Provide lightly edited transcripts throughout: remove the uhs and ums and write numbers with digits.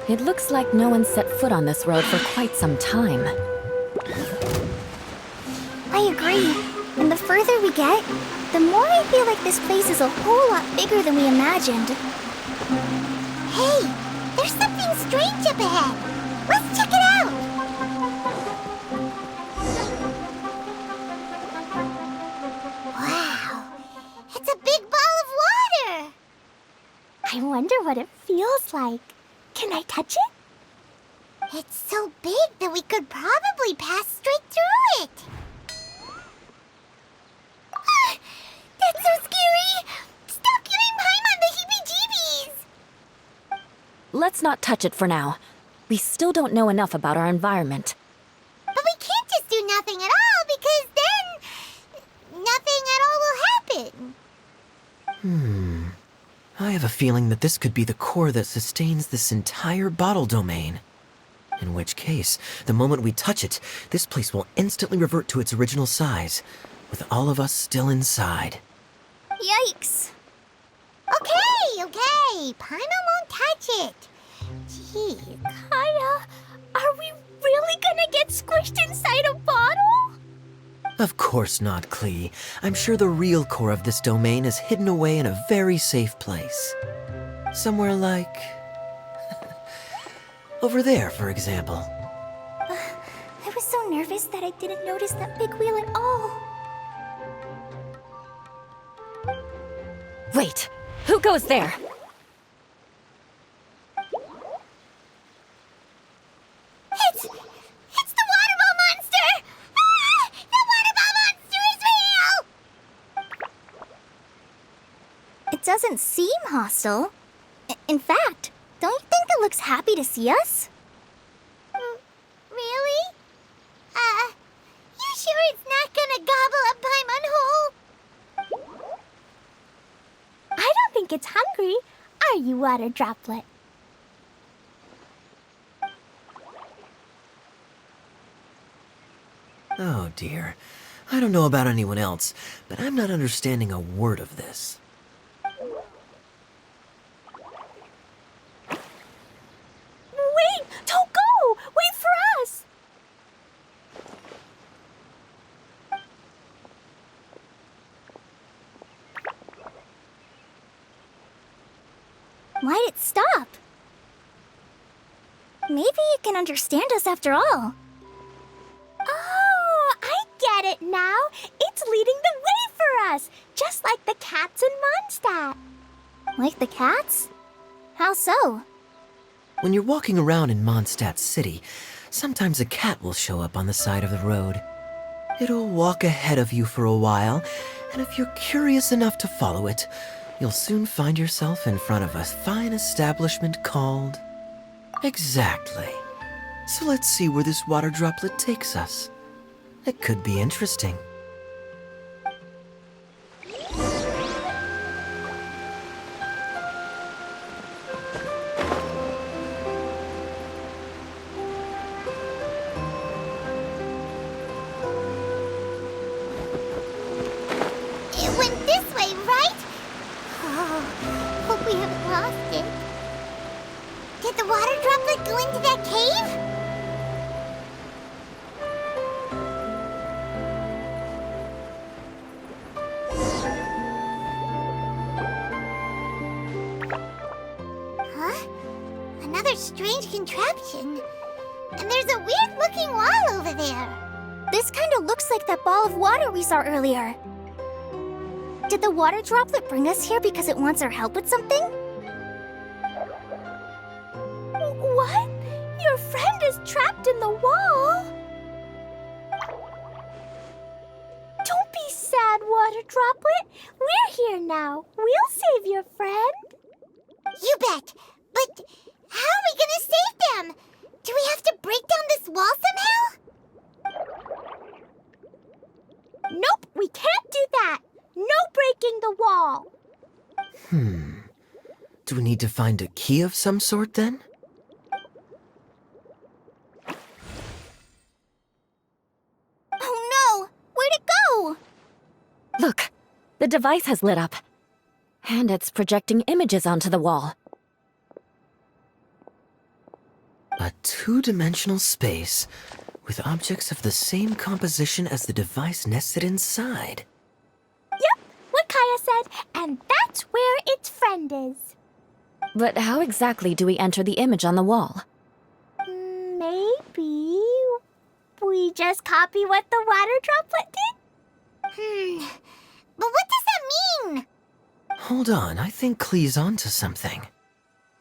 It looks like no one set foot on this road for quite some time. I agree. And the further we get, the more I feel like this place is a whole lot bigger than we imagined. Hey, there's something strange up ahead. Let's check it out. Wow, it's a big ball of water. I wonder what it feels like. Can I touch it? It's so big that we could probably pass straight through it. That's so scary! Stop giving Paimon the heebie-jeebies! Let's not touch it for now. We still don't know enough about our environment. But we can't just do nothing at all, because then nothing at all will happen. I have a feeling that this could be the core that sustains this entire bottle domain. In which case, the moment we touch it, this place will instantly revert to its original size, with all of us still inside. Yikes. Okay. Paimon won't touch it. Gee, Kaeya, are we really gonna get squished inside a bottle? Of course not, Klee. I'm sure the real core of this domain is hidden away in a very safe place. Somewhere like... over there, for example. I was so nervous that I didn't notice that big wheel at all. Wait, who goes there? It's the water ball monster! Ah! The water ball monster is real! It doesn't seem hostile. In fact, don't you think it looks happy to see us? Really? You sure it's not gonna gobble up Paimon whole? I don't think it's hungry. Are you, Water Droplet? Oh dear. I don't know about anyone else, but I'm not understanding a word of this. Wait! Don't go! Wait for us! Why'd it stop? Maybe it can understand us after all. Oh, I get it now. It's leading the way for us, just like the cats in Mondstadt. Like the cats? How so? When you're walking around in Mondstadt City, sometimes a cat will show up on the side of the road. It'll walk ahead of you for a while, and if you're curious enough to follow it, you'll soon find yourself in front of a fine establishment called... Exactly. So let's see where this water droplet takes us. It could be interesting. It went this way, right? Oh, hope we haven't lost it. Did the water droplet go into that cave? Huh? Another strange contraption. And there's a weird-looking wall over there. This kind of looks like that ball of water we saw earlier. Did the water droplet bring us here because it wants our help with something? What? Your friend is trapped in the wall? Don't be sad, Water Droplet. We're here now. We'll save your friend. You bet. But how are we gonna save them? Do we have to break down this wall somehow? Nope, we can't do that. No breaking the wall. Do we need to find a key of some sort then? Oh no! Where'd it go? Look, the device has lit up. And it's projecting images onto the wall. two-dimensional space with objects of the same composition as the device nested inside. Yep, what Kaya said, and that's where its friend is. But how exactly do we enter the image on the wall? Maybe we just copy what the water droplet did? But what does that mean? Hold on, I think Klee's onto something.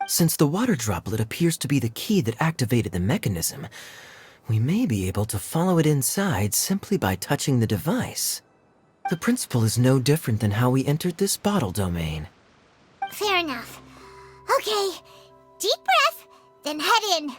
Since the water droplet appears to be the key that activated the mechanism, we may be able to follow it inside simply by touching the device. The principle is no different than how we entered this bottle domain. Fair enough. Okay, deep breath, then head in.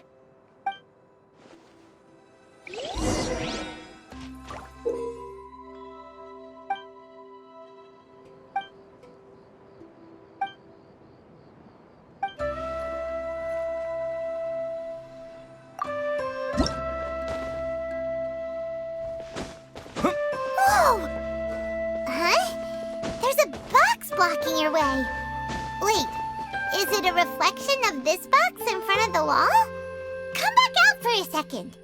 Whoa! Huh? There's a box blocking your way. Wait, is it a reflection of this box in front of the wall? Come back out for a second.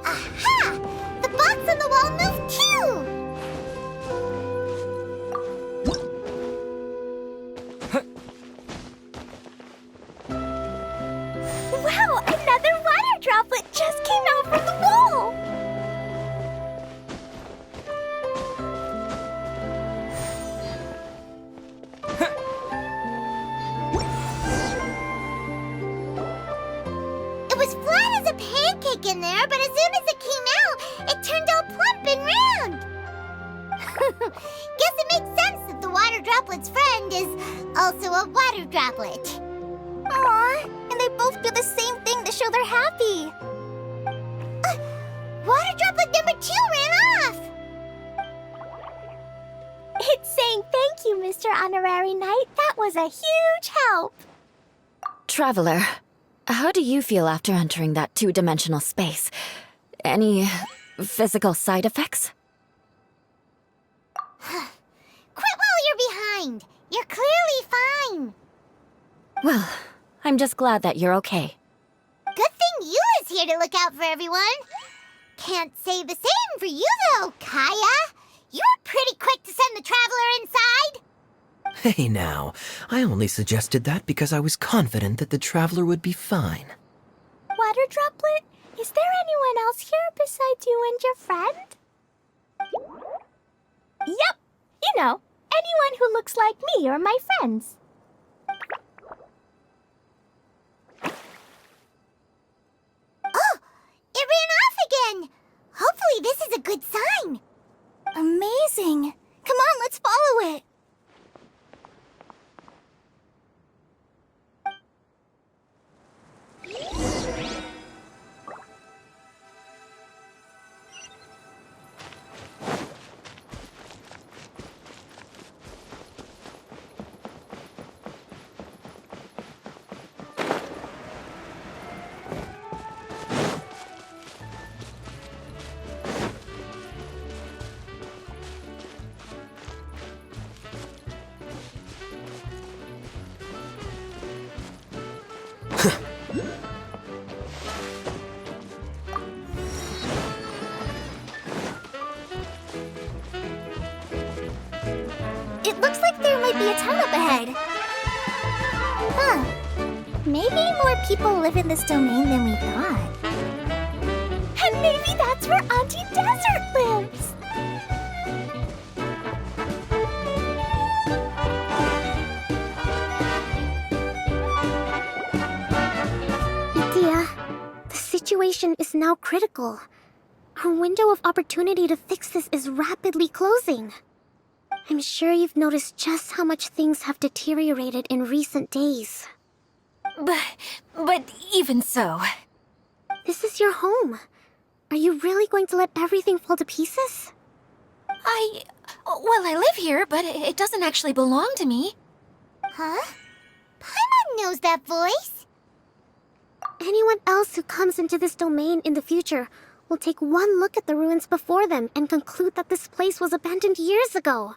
Aha! The box on the wall moved too! Wow, another water droplet just came out from the wall! It was flat as a pancake in there, but as soon as it came out, it turned all plump and round. Guess it makes sense that the water droplet's friend is also a water droplet. Aw, and they both do the same thing to show they're happy. Water droplet number 2 ran off. It's saying thank you, Mr. Honorary Knight. That was a huge help. Traveler, how do you feel after entering that two-dimensional space? Any physical side effects? Quit while you're behind. You're clearly fine. Well, I'm just glad that you're okay. Good thing you is here to look out for everyone. Can't say the same for you, though, Kaya. You were pretty quick to send the traveler inside. Hey now, I only suggested that because I was confident that the traveler would be fine. Water droplet, is there anyone else here besides you and your friend? Yep, you know, anyone who looks like me or my friends. Oh, it ran off again. Hopefully this is a good sign. Amazing. Come on, let's follow it. It looks like there might be a town up ahead. Huh. Maybe more people live in this domain than we thought. And maybe that's where Auntie Desert lives. Itia, the situation is now critical. Our window of opportunity to fix this is rapidly closing. I'm sure you've noticed just how much things have deteriorated in recent days. But even so... This is your home. Are you really going to let everything fall to pieces? Well, I live here, but it doesn't actually belong to me. Huh? Paimon knows that voice. Anyone else who comes into this domain in the future will take one look at the ruins before them and conclude that this place was abandoned years ago.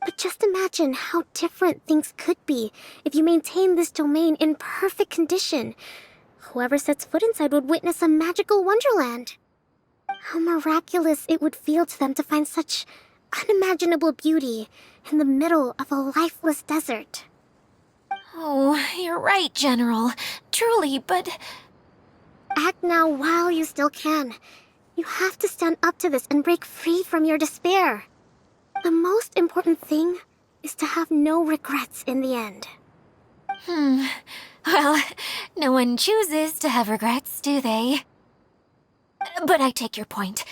But just imagine how different things could be if you maintain this domain in perfect condition. Whoever sets foot inside would witness a magical wonderland. How miraculous it would feel to them to find such unimaginable beauty in the middle of a lifeless desert. Oh, you're right, General. Truly, but... Act now while you still can. You have to stand up to this and break free from your despair. The most important thing is to have no regrets in the end. Well, no one chooses to have regrets, do they? But I take your point.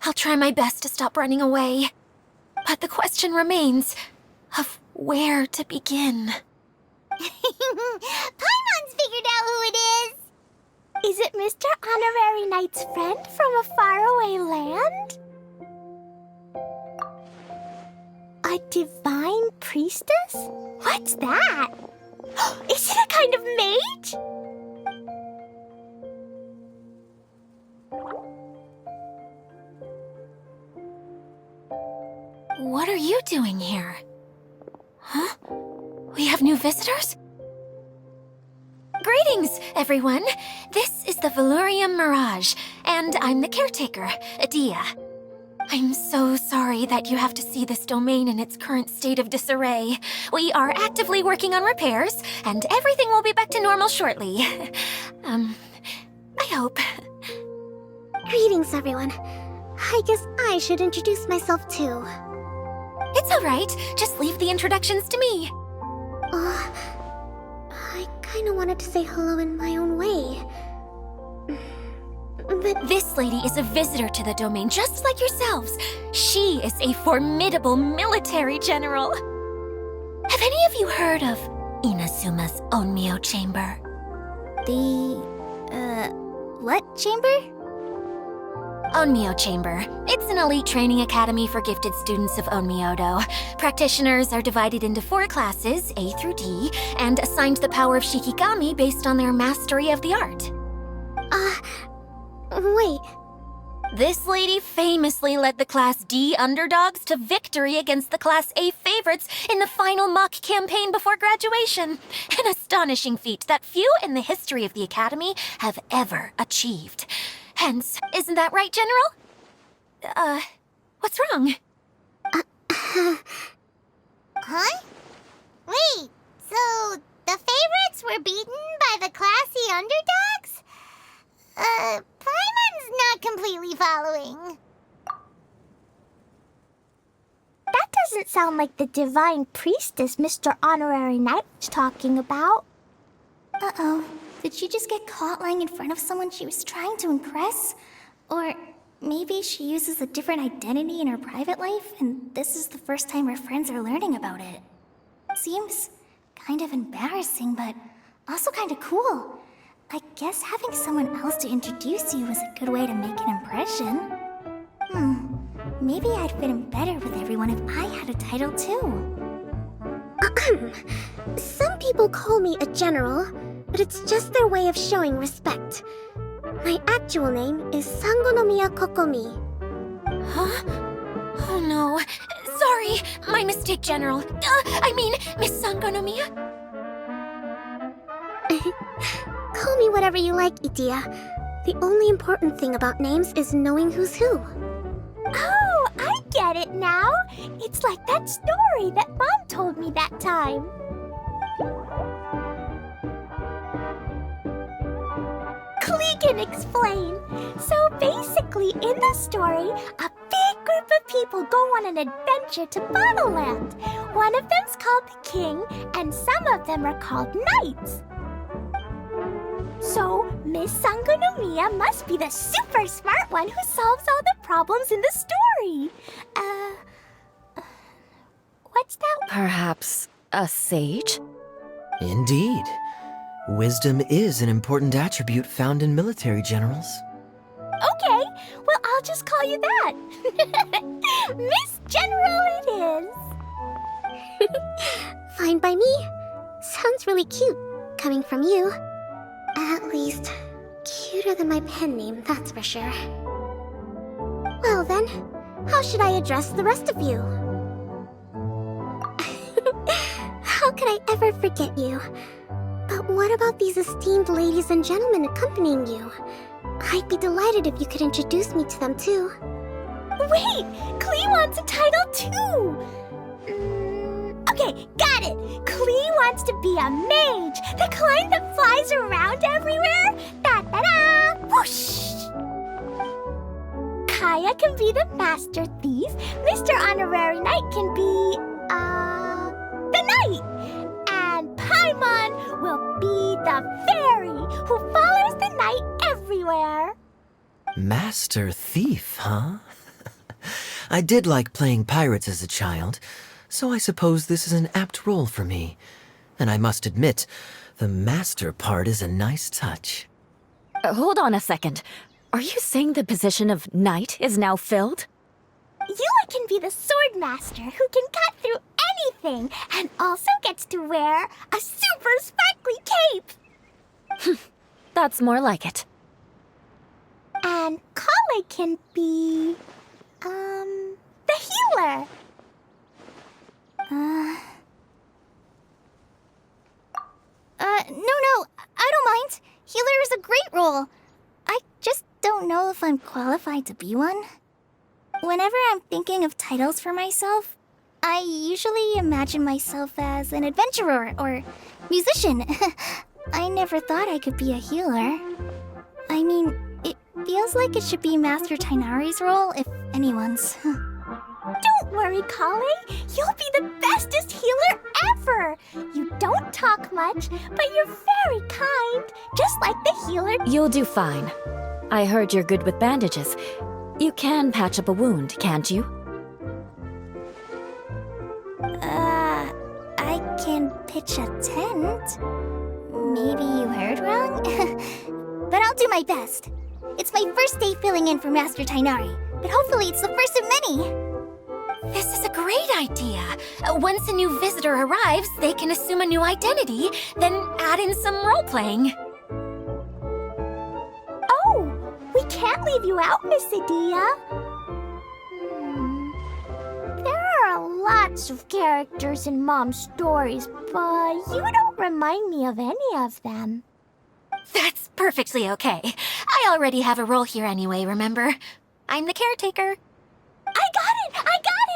I'll try my best to stop running away. But the question remains of where to begin. Paimon's figured out who it is! Is it Mr. Honorary Knight's friend from a faraway land? A divine priestess? What's that? Is it a kind of mage? What are you doing here? Huh? We have new visitors? Greetings, everyone. This is the Valurium Mirage, and I'm the caretaker, Adia. I'm so sorry that you have to see this domain in its current state of disarray. We are actively working on repairs, and everything will be back to normal shortly. I hope. Greetings, everyone. I guess I should introduce myself too. It's all right. Just leave the introductions to me. I kinda wanted to say hello in my own way. But This lady is a visitor to the domain, just like yourselves. She is a formidable military general. Have any of you heard of Inazuma's Onmyo Chamber? what chamber? Onmyo Chamber. It's an elite training academy for gifted students of Onmyodo. Practitioners are divided into 4 classes, A through D, and assigned the power of Shikigami based on their mastery of the art. Wait. This lady famously led the Class D underdogs to victory against the Class A favorites in the final mock campaign before graduation. An astonishing feat that few in the history of the Academy have ever achieved. Hence, isn't that right, General? What's wrong? Huh? Wait, so the favorites were beaten by the classy underdogs? Paimon's not completely following. That doesn't sound like the divine priestess Mr. Honorary Knight was talking about. Uh-oh. Did she just get caught lying in front of someone she was trying to impress? Or maybe she uses a different identity in her private life, and this is the first time her friends are learning about it. Seems kind of embarrassing, but also kind of cool. I guess having someone else to introduce you is a good way to make an impression. Maybe I'd fit in better with everyone if I had a title too. Some people call me a general, but it's just their way of showing respect. My actual name is Sangonomiya Kokomi. Huh? Oh no. Sorry, my mistake, General. I mean, Miss Sangonomiya. Call me whatever you like, Idia. The only important thing about names is knowing who's who. Oh, I get it now. It's like that story that Mom told me that time. Klee can explain. So basically, in the story, a big group of people go on an adventure to Bottleland. One of them's called the King, and some of them are called Knights. So, Miss Sangonomiya must be the super smart one who solves all the problems in the story. What's that? Perhaps a sage? Indeed. Wisdom is an important attribute found in military generals. Okay, well, I'll just call you that. Miss General it is. Fine by me. Sounds really cute, coming from you. At least, cuter than my pen name, that's for sure. Well then, how should I address the rest of you? could I ever forget you? But what about these esteemed ladies and gentlemen accompanying you? I'd be delighted if you could introduce me to them too. Wait! Klee wants a title too! Okay, got it! Klee wants to be a mage! The kind that flies around everywhere! Da-da-da! Whoosh! Kaya can be the Master Thief. Mr. Honorary Knight can be, the Knight! And Paimon will be the fairy who follows the knight everywhere. Master Thief, huh? I did like playing pirates as a child, so I suppose this is an apt role for me. And I must admit, the master part is a nice touch. Hold on a second. Are you saying the position of knight is now filled? Eula can be the sword master who can cut through anything and also gets to wear a super sparkly cape. That's more like it. And Kale can be, the healer. No, I don't mind. Healer is a great role. I just don't know if I'm qualified to be one. Whenever I'm thinking of titles for myself, I usually imagine myself as an adventurer or musician. I never thought I could be a healer. I mean, it feels like it should be Master Tighnari's role, if anyone's. Don't worry, Kale. You'll be the bestest healer ever. You don't talk much, but you're very kind, just like the healer. You'll do fine. I heard you're good with bandages. You can patch up a wound, can't you? I can pitch a tent. Maybe you heard wrong? But I'll do my best. It's my first day filling in for Master Tighnari, but hopefully it's the first of many. This is a great idea. Once a new visitor arrives, they can assume a new identity, then add in some role-playing. Oh, we can't leave you out, Miss Adia. There are lots of characters in Mom's stories, but you don't remind me of any of them. That's perfectly okay. I already have a role here anyway, remember? I'm the caretaker. I got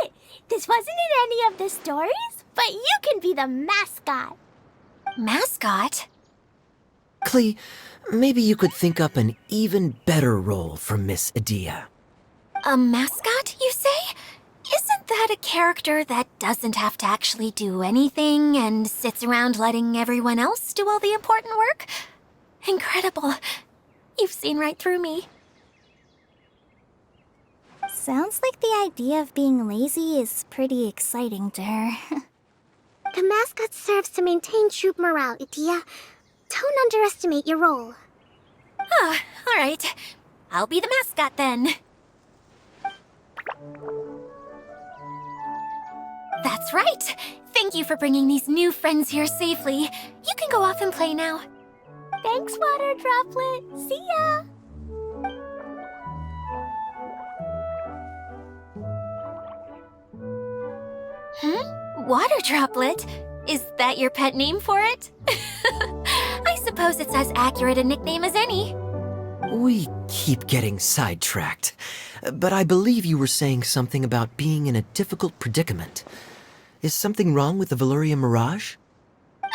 it! This wasn't in any of the stories, but you can be the mascot. Mascot? Klee, maybe you could think up an even better role for Miss Adia. A mascot, you say? Isn't that a character that doesn't have to actually do anything and sits around letting everyone else do all the important work? Incredible. You've seen right through me. Sounds like the idea of being lazy is pretty exciting to her. The mascot serves to maintain troop morale, Adia. Don't underestimate your role. Ah, all right. I'll be the mascot then. That's right. Thank you for bringing these new friends here safely. You can go off and play now. Thanks, Water Droplet. See ya! Water Droplet? Is that your pet name for it? I suppose it's as accurate a nickname as any. We keep getting sidetracked, but I believe you were saying something about being in a difficult predicament. Is something wrong with the Veluria Mirage?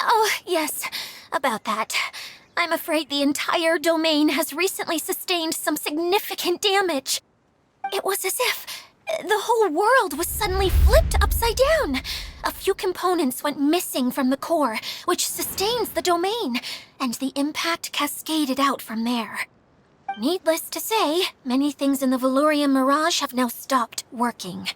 Oh, yes, about that. I'm afraid the entire domain has recently sustained some significant damage. It was as if the whole world was suddenly flipped upside down. A few components went missing from the core, which sustains the domain, and the impact cascaded out from there. Needless to say, many things in the Veluria Mirage have now stopped working.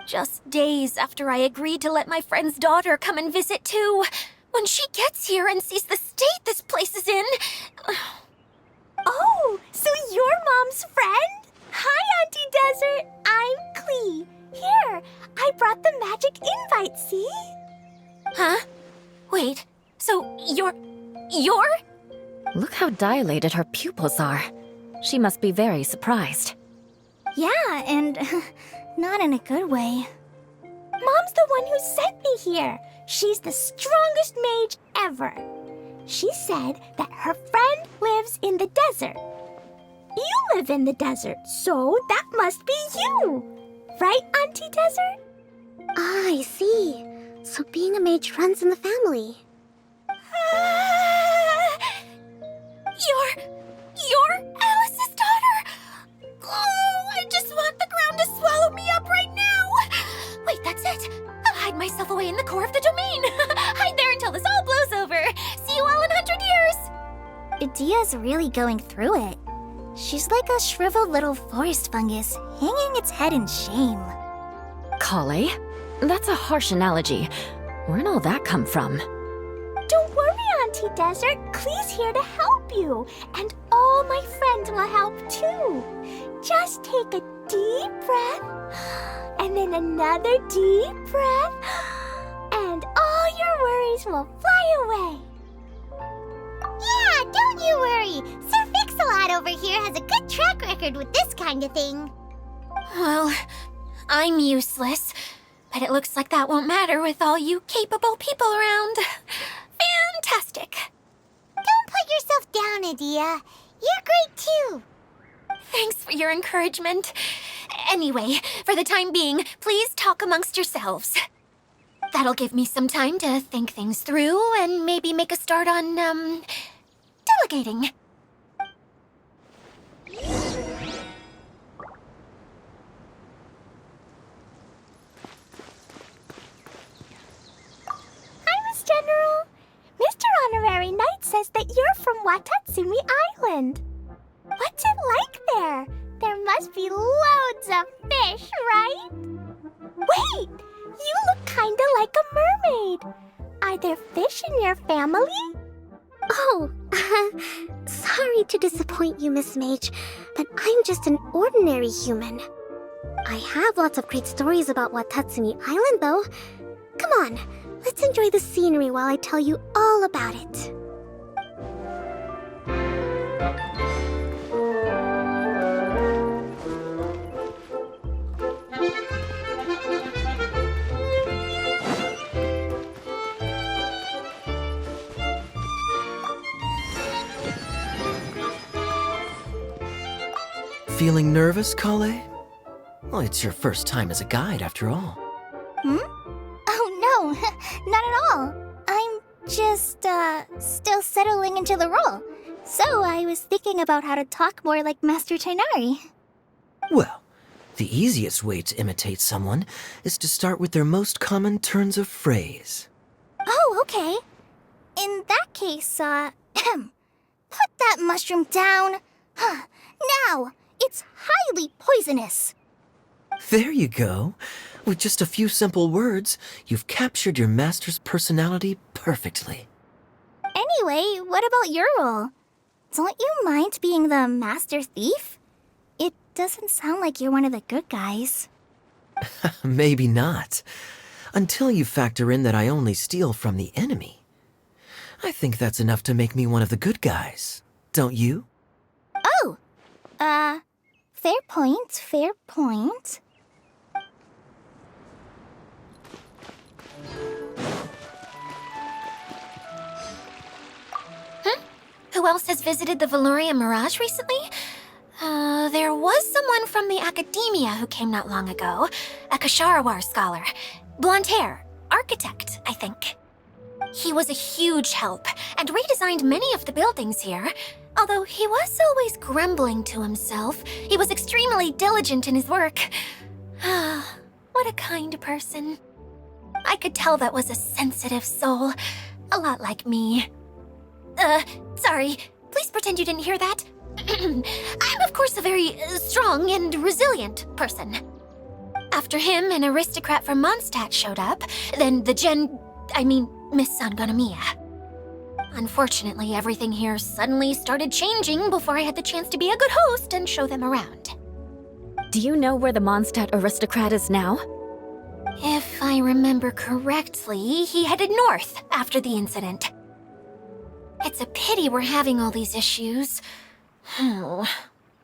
Just days after I agreed to let my friend's daughter come and visit too. When she gets here and sees the state this place is in... Oh, so you're Mom's friend? Hi, Auntie Desert. I'm Klee. Here, I brought the magic invite, see? Huh? Wait, so you're... Look how dilated her pupils are. She must be very surprised. Yeah, and not in a good way. Mom's the one who sent me here. She's the strongest mage ever. She said that her friend lives in the desert. You live in the desert, so that must be you. Right, Auntie Desert? Ah, I see. So being a mage runs in the family. You're Alice's daughter! Oh, I just want the ground to swallow me up right now! Wait, that's it! I'll hide myself away in the core of the domain! Hide there until this all blows over! See you all in 100 years! Idia's really going through it. She's like a shriveled little forest fungus, hanging its head in shame. Kale? That's a harsh analogy. Where'd all that come from? Don't worry, Auntie Desert. Klee's here to help you. And all my friends will help too. Just take a deep breath, and then another deep breath, and all your worries will fly away. Yeah, don't you worry. Sir Fix-a-Lot over here has a good track record with this kind of thing. Well, I'm useless, but it looks like that won't matter with all you capable people around. Fantastic. Don't put yourself down, Adia. You're great too. Thanks for your encouragement. Anyway, for the time being, please talk amongst yourselves. That'll give me some time to think things through and maybe make a start on, delegating. Hi, Miss General. Mr. Honorary Knight says that you're from Watatsumi Island. What's it like there? There must be loads of fish, right? Wait! You look kinda like a mermaid. Are there fish in your family? Oh, sorry to disappoint you, Miss Mage, but I'm just an ordinary human. I have lots of great stories about Watatsumi Island, though. Come on, let's enjoy the scenery while I tell you all about it. Feeling nervous, Kale? Well, it's your first time as a guide, after all. Oh no, not at all. I'm just, still settling into the role. So I was thinking about how to talk more like Master Tighnari. Well, the easiest way to imitate someone is to start with their most common turns of phrase. Oh, okay. In that case, put that mushroom down. Now, it's highly poisonous. There you go. With just a few simple words, you've captured your master's personality perfectly. Anyway, what about your role? Don't you mind being the master thief? It doesn't sound like you're one of the good guys. Maybe not. Until you factor in that I only steal from the enemy. I think that's enough to make me one of the good guys. Don't you? Oh! Fair point, fair point. Who else has visited the Veloria Mirage recently? There was someone from the academia who came not long ago. A Kasharawar scholar. Blonde hair. Architect, I think. He was a huge help and redesigned many of the buildings here. Although he was always grumbling to himself, he was extremely diligent in his work. What a kind person. I could tell that was a sensitive soul. A lot like me. Sorry. Please pretend you didn't hear that. I'm, of course, a very strong and resilient person. After him, an aristocrat from Mondstadt showed up, then Miss Sangonomiya. Unfortunately, everything here suddenly started changing before I had the chance to be a good host and show them around. Do you know where the Mondstadt aristocrat is now? If I remember correctly, he headed north after the incident. It's a pity we're having all these issues.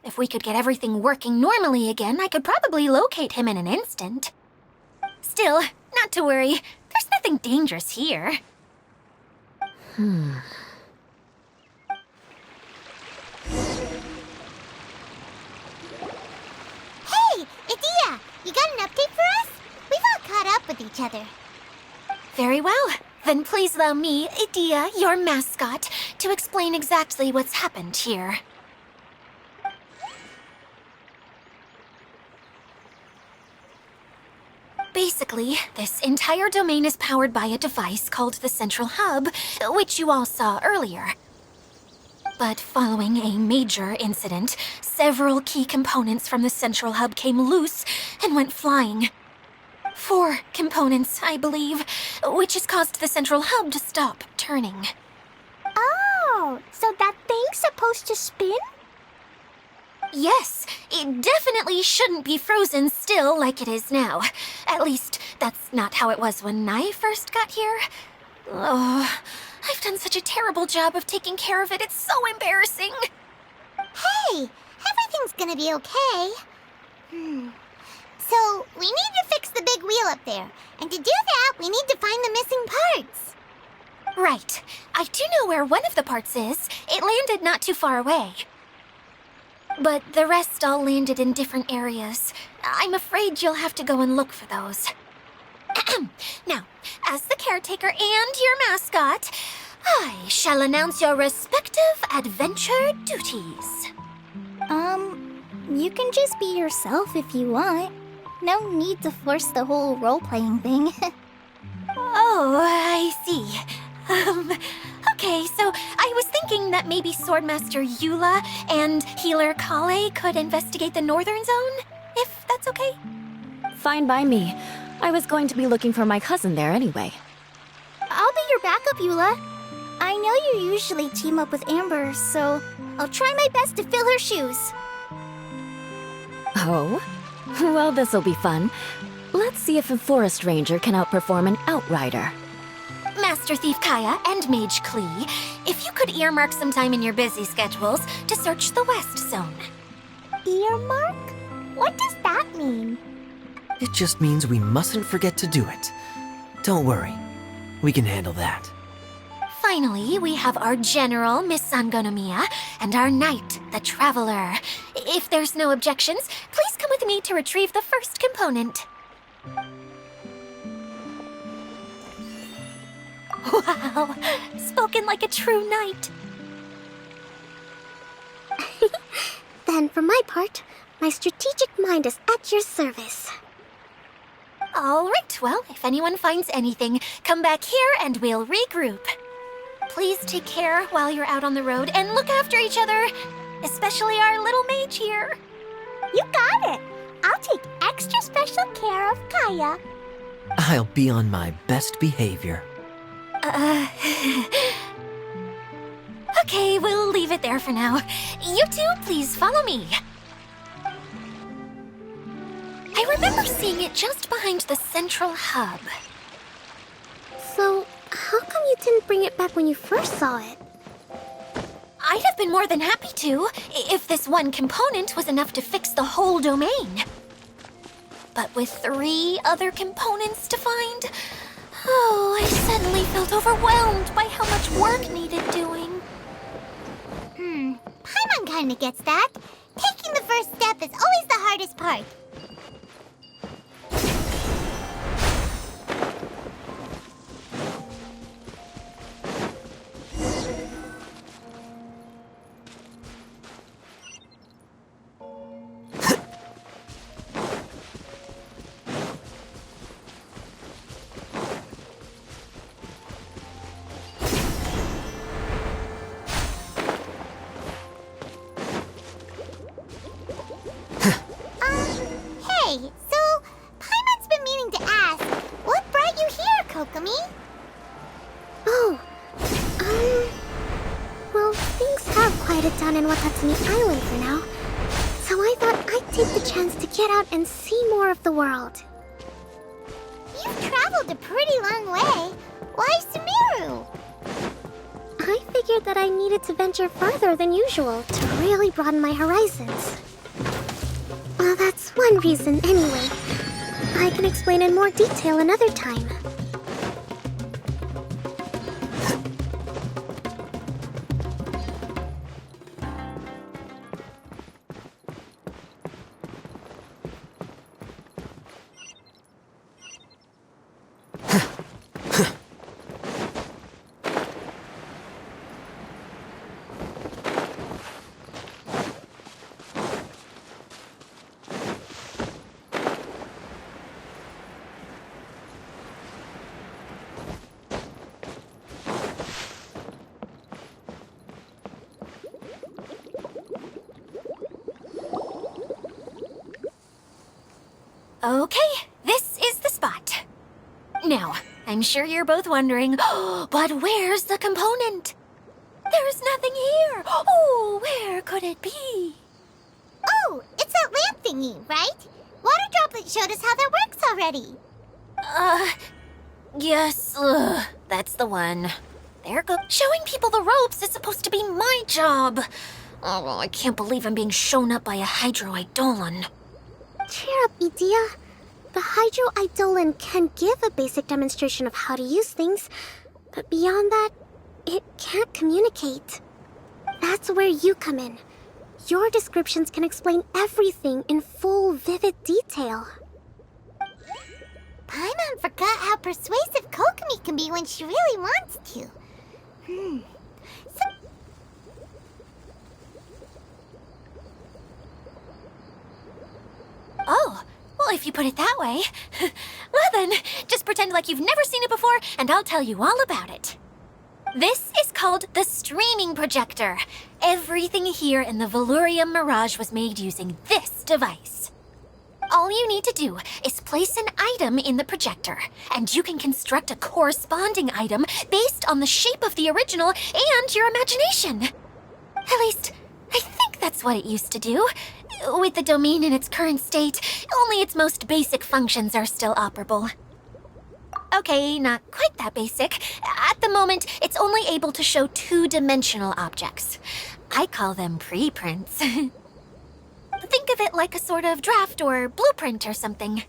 If we could get everything working normally again, I could probably locate him in an instant. Still, Not to worry. There's nothing dangerous here. Hey, Idia, you got an update for us? We've all caught up with each other. Very well. Then please allow me, Idia, your mascot, to explain exactly what's happened here. Basically, this entire domain is powered by a device called the Central Hub, which you all saw earlier. But following a major incident, several key components from the Central Hub came loose and went flying. 4 components, I believe, which has caused the Central Hub to stop turning. Oh, so that thing's supposed to spin? Yes, it definitely shouldn't be frozen still like it is now. At least, that's not how it was when I first got here. Oh, I've done such a terrible job of taking care of it, it's so embarrassing. Hey, everything's gonna be okay. So, we need to fix the big wheel up there. And to do that, we need to find the missing parts. Right. I do know where one of the parts is. It landed not too far away. But the rest all landed in different areas. I'm afraid you'll have to go and look for those. Now, as the caretaker and your mascot, I shall announce your respective adventure duties. You can just be yourself if you want. No need to force the whole role-playing thing. Oh, I see. Okay, so I was thinking that maybe Swordmaster Eula and Healer Kale could investigate the Northern Zone, if that's okay? Fine by me. I was going to be looking for my cousin there anyway. I'll be your backup, Eula. I know you usually team up with Amber, so I'll try my best to fill her shoes. Oh? Well, this'll be fun. Let's see if a forest ranger can outperform an outrider. Master Thief Kaya and Mage Klee, if you could earmark some time in your busy schedules to search the West Zone. Earmark? What does that mean? It just means we mustn't forget to do it. Don't worry. We can handle that. Finally, we have our General, Miss Sangonomiya, and our Knight, the Traveler. If there's no objections, please come with me to retrieve the first component. Wow, spoken like a true knight. Then, for my part, my strategic mind is at your service. All right, well, if anyone finds anything, come back here and we'll regroup. Please take care while you're out on the road and look after each other, especially our little mage here. You got it. I'll take extra special care of Kaya. I'll be on my best behavior. Okay, we'll leave it there for now. You two, please follow me. I remember seeing it just behind the Central Hub. So, how come you didn't bring it back when you first saw it? I'd have been more than happy to, if this one component was enough to fix the whole domain. But with 3 other components to find, oh, I suddenly felt overwhelmed by how much work needed doing. Paimon kinda gets that. Taking the first step is always the hardest part. Hey, so Paimon's been meaning to ask, what brought you here, Kokomi? Oh, well, things have quieted down in Watatsumi Island for now. So I thought I'd take the chance to get out and see more of the world. You've traveled a pretty long way. Why Sumeru? I figured that I needed to venture further than usual to really broaden my horizons. Well, that's one reason anyway. I can explain in more detail another time. Okay, this is the spot. Now, I'm sure you're both wondering, but where's the component? There's nothing here. Oh, where could it be? Oh, it's that lamp thingy, right? Water Droplet showed us how that works already. Yes, that's the one. There go. Showing people the ropes is supposed to be my job. Oh, I can't believe I'm being shown up by a Hydro Eidolon. Cheer up, Edea. The Hydro Eidolon can give a basic demonstration of how to use things, but beyond that, it can't communicate. That's where you come in. Your descriptions can explain everything in full, vivid detail. Paimon forgot how persuasive Kokomi can be when she really wants to. Oh, well, if you put it that way. Well then, just pretend like you've never seen it before, and I'll tell you all about it. This is called the streaming projector. Everything here in the Velurium Mirage was made using this device. All you need to do is place an item in the projector, and you can construct a corresponding item based on the shape of the original and your imagination. At least, I think that's what it used to do. With the domain in its current state, only its most basic functions are still operable. Okay, not quite that basic. At the moment, it's only able to show two-dimensional objects. I call them preprints. Think of it like a sort of draft or blueprint or something.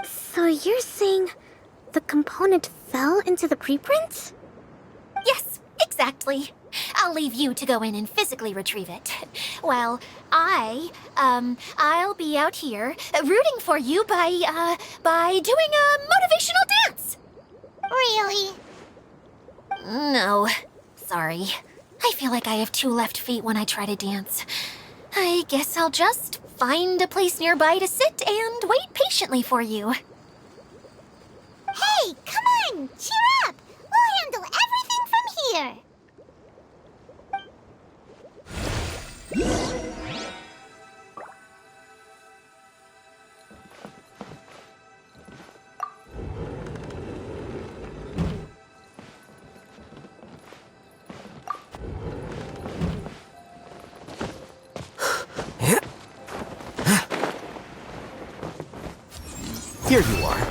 So you're saying the component fell into the preprints? Yes, exactly. I'll leave you to go in and physically retrieve it. Well, I'll be out here rooting for you by doing a motivational dance. Really? No, sorry. I feel like I have two left feet when I try to dance. I guess I'll just find a place nearby to sit and wait patiently for you. Hey, come on! Cheer up! We'll handle everything from here! Here you are.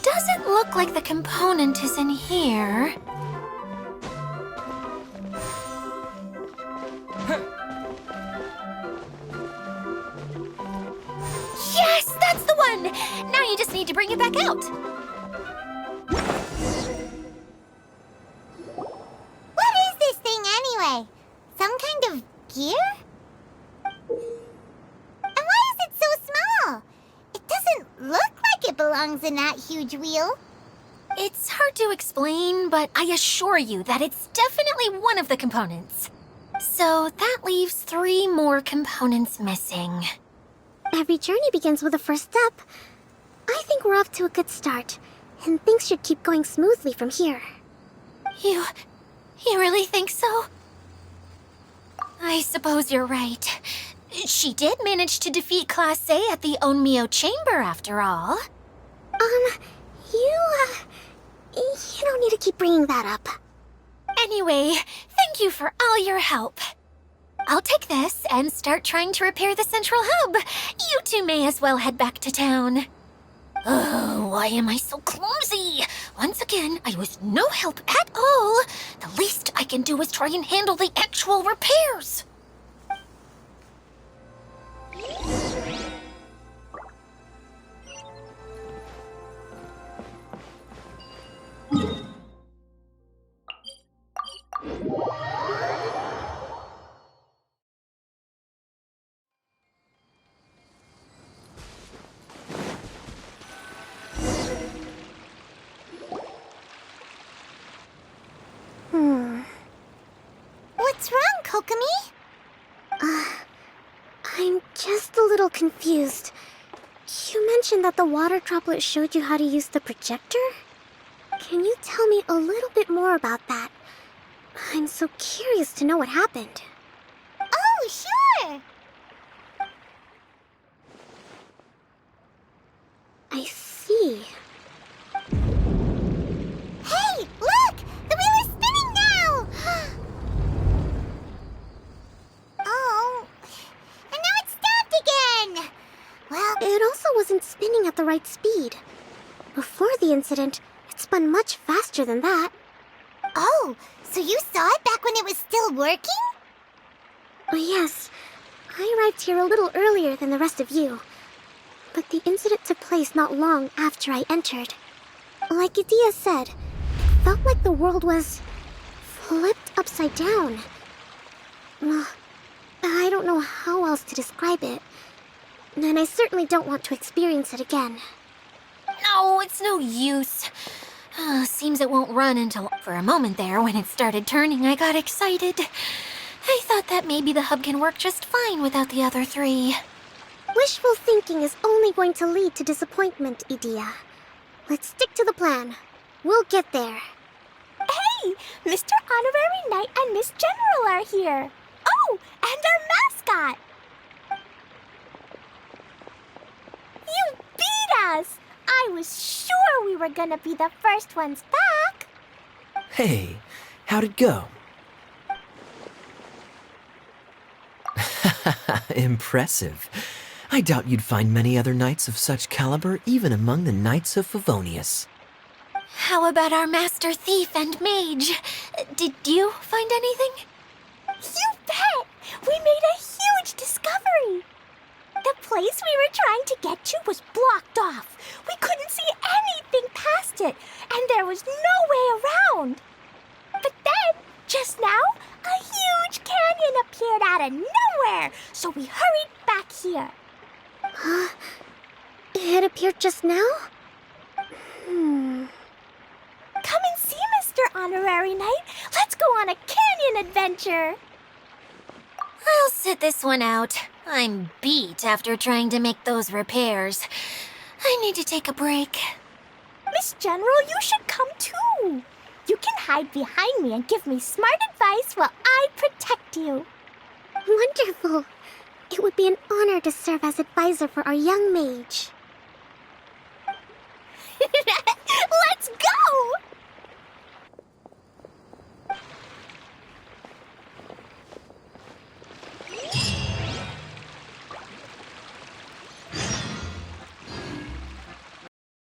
Doesn't look like the component is in here. Yes, that's the one! Now you just need to bring it back out. What is this thing anyway? Some kind of gear? And why is it so small? It doesn't look like it belongs in that huge wheel. It's hard to explain, but I assure you that it's definitely one of the components. So that leaves 3 more components missing. Every journey begins with a first step. I think we're off to a good start, and things should keep going smoothly from here. You really think so? I suppose you're right. She did manage to defeat Class A at the Onmyo Chamber, after all. You don't need to keep bringing that up. Anyway, thank you for all your help. I'll take this and start trying to repair the central hub. You two may as well head back to town. Oh, why am I so clumsy? Once again, I was no help at all. The least I can do is try and handle the actual repairs. What's wrong, Kokomi? I'm just a little confused. You mentioned that the water droplet showed you how to use the projector? Can you tell me a little bit more about that? I'm so curious to know what happened. Oh, sure! I see. Hey, look! The wheel is spinning now! Oh, and now it's stopped again! Well, It also wasn't spinning at the right speed. Before the incident, it spun much faster than that. oh, so you saw it back when it was still working? Oh, yes, I arrived here a little earlier than the rest of you. But the incident took place not long after I entered. Like Edea said, it felt like the world was flipped upside down. Well, I don't know how else to describe it. And I certainly don't want to experience it again. No, it's no use. Seems it won't run until... For a moment there, when it started turning, I got excited. I thought that maybe the hub can work just fine without the other three. Wishful thinking is only going to lead to disappointment, Edea. Let's stick to the plan. We'll get there. Hey, Mr. Honorary Knight and Miss General are here. Oh, and our mascot. You beat us! I was sure we were gonna be the first ones back. Hey, how'd it go? Impressive. I doubt you'd find many other knights of such caliber even among the Knights of Favonius. How about our master thief and mage? Did you find anything? You bet! We made a huge discovery. The place we were trying to get to was blocked off. We couldn't see anything past it, and there was no way around. But then, just now, a huge canyon appeared out of nowhere, so we hurried back here. It appeared just now? Come and see, Mr. Honorary Knight. Let's go on a canyon adventure. I'll sit this one out. I'm beat after trying to make those repairs. I need to take a break. Miss General, you should come too. You can hide behind me and give me smart advice while I protect you. Wonderful. It would be an honor to serve as advisor for our young mage.